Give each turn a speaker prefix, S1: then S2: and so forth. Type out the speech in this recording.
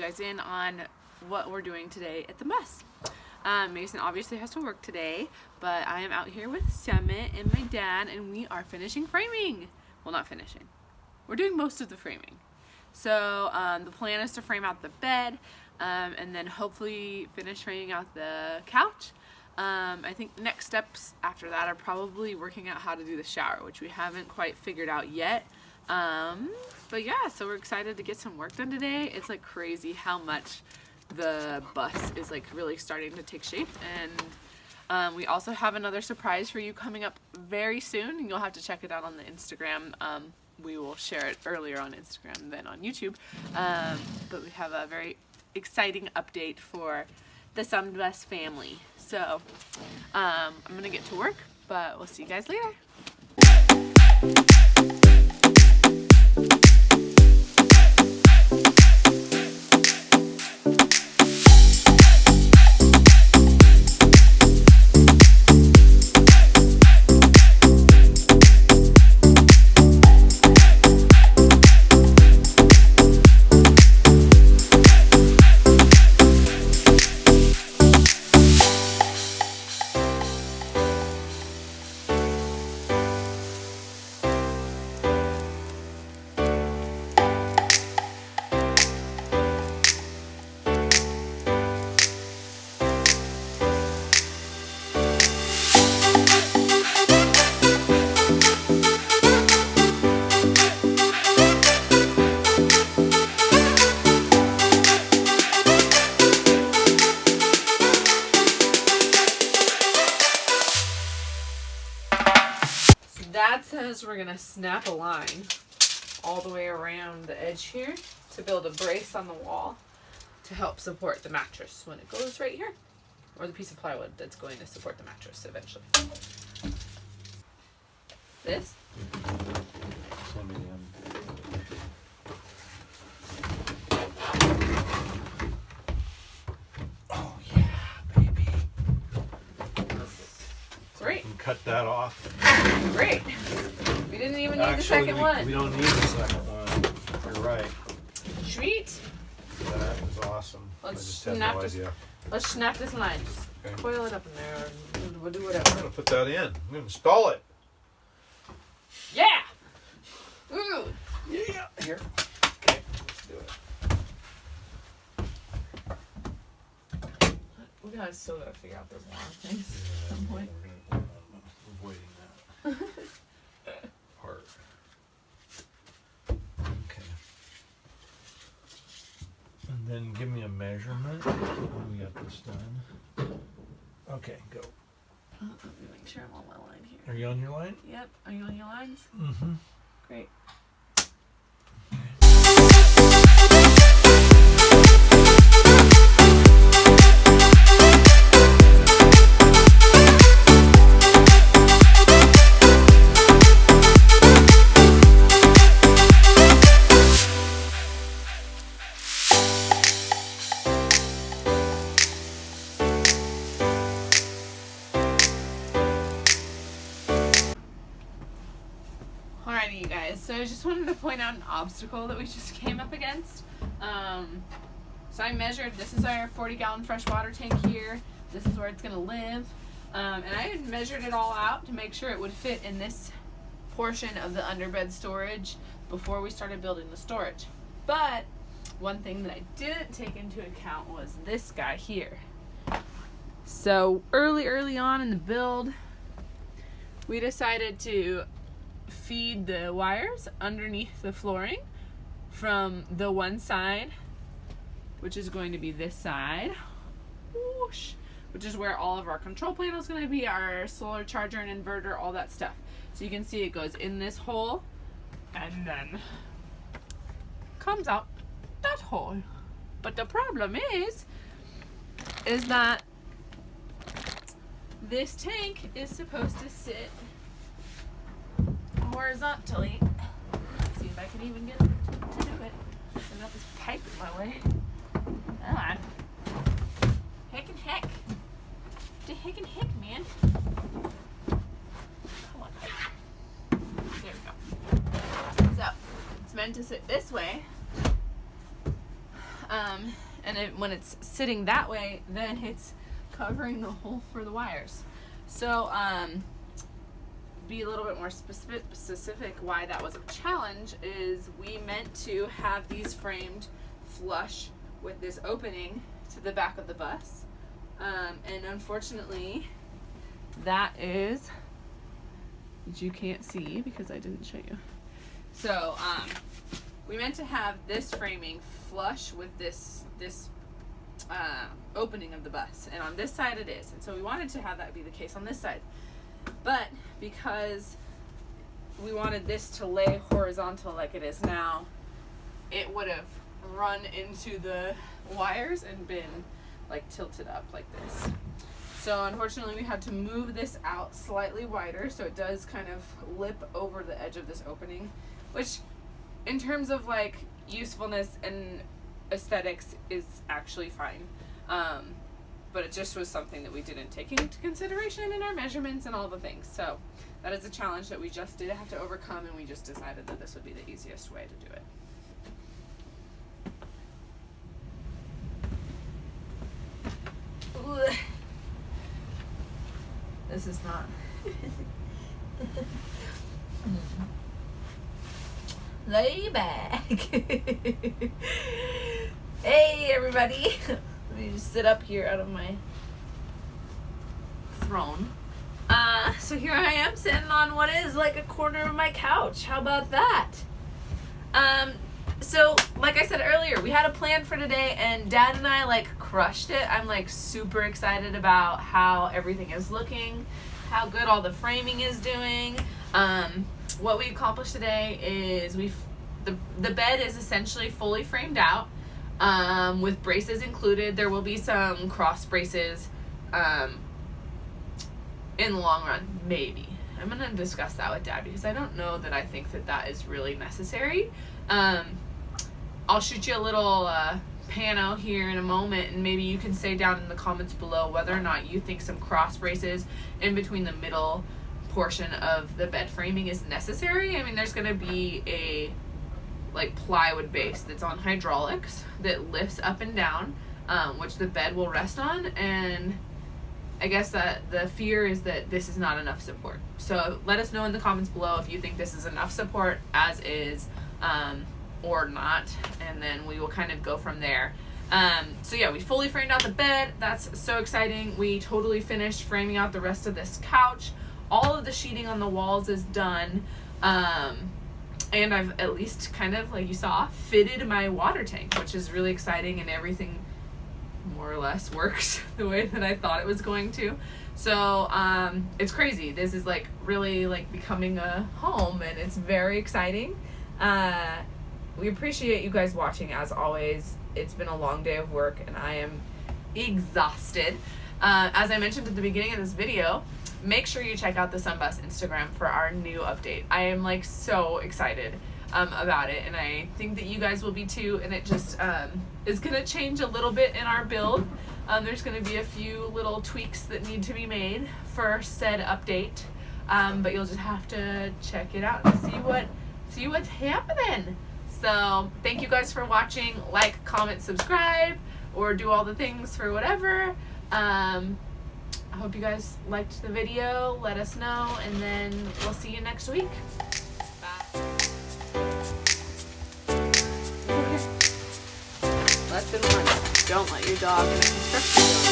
S1: guys in on what we're doing today at the bus. Mason obviously has to work today, but I am out here with Summit and my dad, and we are finishing framing. Well, not finishing. We're doing most of the framing. So the plan is to frame out the bed, and then hopefully finish framing out the couch. I think the next steps after that are probably working out how to do the shower, which we haven't quite figured out yet. But yeah, so we're excited to get some work done today. It's like crazy how much the bus is like really starting to take shape, and we also have another surprise for you coming up very soon, and you'll have to check it out on the Instagram. We will share it earlier on Instagram than on YouTube, but we have a very exciting update for the Bus family. So I'm gonna get to work, but we'll see you guys later. That says we're gonna snap a line all the way around the edge here to build a brace on the wall to help support the mattress when it goes right here, or the piece of plywood that's going to support the mattress eventually. This?
S2: Oh yeah, baby.
S1: Great.
S2: And cut that off.
S1: Great. We didn't even need the second one.
S2: We don't need the second one. You're right.
S1: Sweet.
S2: That is awesome. I just had no idea.
S1: Let's snap this line. Just coil it up in there, and we'll do whatever.
S2: I'm gonna put that in. I'm gonna install it.
S1: Yeah. Ooh.
S2: Yeah. Here. Okay. Let's do it.
S1: We gotta still gotta figure out those long things at some point.
S2: I'm avoiding that part. Okay. And then give me a measurement when we got this done. Okay, go.
S1: Let me make sure I'm on my line here.
S2: Are you on your line?
S1: Yep. Are you on your lines?
S2: Mm-hmm.
S1: Great. Alrighty, you guys, so I just wanted to point out an obstacle that we just came up against. So I measured, this is our 40-gallon freshwater tank here. This is where it's going to live. And I had measured it all out to make sure it would fit in this portion of the underbed storage before we started building the storage. But one thing that I didn't take into account was this guy here. So early on in the build, we decided to feed the wires underneath the flooring from the one side, which is going to be this side, whoosh, which is where all of our control panel is going to be, our solar charger and inverter, all that stuff. So you can see it goes in this hole and then comes out that hole. But the problem is that this tank is supposed to sit horizontally. Let's see if I can even get it to do it. I've got this pipe in my way. Come on. Heck and heck. The heck and heck, man. Come on, pipe. There we go. So, it's meant to sit this way. And when it's sitting that way, then it's covering the hole for the wires. So, be a little bit more specific why that was a challenge is we meant to have these framed flush with this opening to the back of the bus. And unfortunately, that is, which you can't see because I didn't show you. So, we meant to have this framing flush with this opening of the bus, and on this side it is, and so we wanted to have that be the case on this side, but because we wanted this to lay horizontal like it is now, it would have run into the wires and been like tilted up like this. So unfortunately we had to move this out slightly wider so it does kind of lip over the edge of this opening, which in terms of like usefulness and aesthetics is actually fine. But it just was something that we didn't take into consideration in our measurements and all the things. So that is a challenge that we just did have to overcome, and we just decided that this would be the easiest way to do it. Ugh. This is not. Lay back. Hey everybody. Let me just sit up here out of my throne. So here I am sitting on what is like a corner of my couch. How about that? So like I said earlier, we had a plan for today and Dad and I like crushed it. I'm like super excited about how everything is looking, how good all the framing is doing. What we accomplished today is the bed is essentially fully framed out, with braces included. There will be some cross braces in the long run, maybe. I'm going to discuss that with Dad because I don't know that I think that that is really necessary. I'll shoot you a little pano here in a moment, and maybe you can say down in the comments below whether or not you think some cross braces in between the middle portion of the bed framing is necessary. I mean, there's going to be a like plywood base that's on hydraulics that lifts up and down, which the bed will rest on, and I guess that the fear is that this is not enough support. So let us know in the comments below if you think this is enough support as is, or not, and then we will kind of go from there. So yeah, we fully framed out the bed. That's so exciting. We totally finished framing out the rest of this couch. All of the sheeting on the walls is done. And I've at least kind of, like you saw, fitted my water tank, which is really exciting, and everything more or less works the way that I thought it was going to. So it's crazy. This is like really like becoming a home, and it's very exciting. We appreciate you guys watching as always. It's been a long day of work and I am exhausted. As I mentioned at the beginning of this video, make sure you check out the Sunbus Instagram for our new update. I am like so excited about it, and I think that you guys will be too, and it just is gonna change a little bit in our build. There's gonna be a few little tweaks that need to be made for said update, but you'll just have to check it out and see what's happening. So thank you guys for watching. Like, comment, subscribe, or do all the things for whatever. I hope you guys liked the video. Let us know, and then we'll see you next week. Bye. Okay. Lesson 1. Don't let your dog in a construction zone.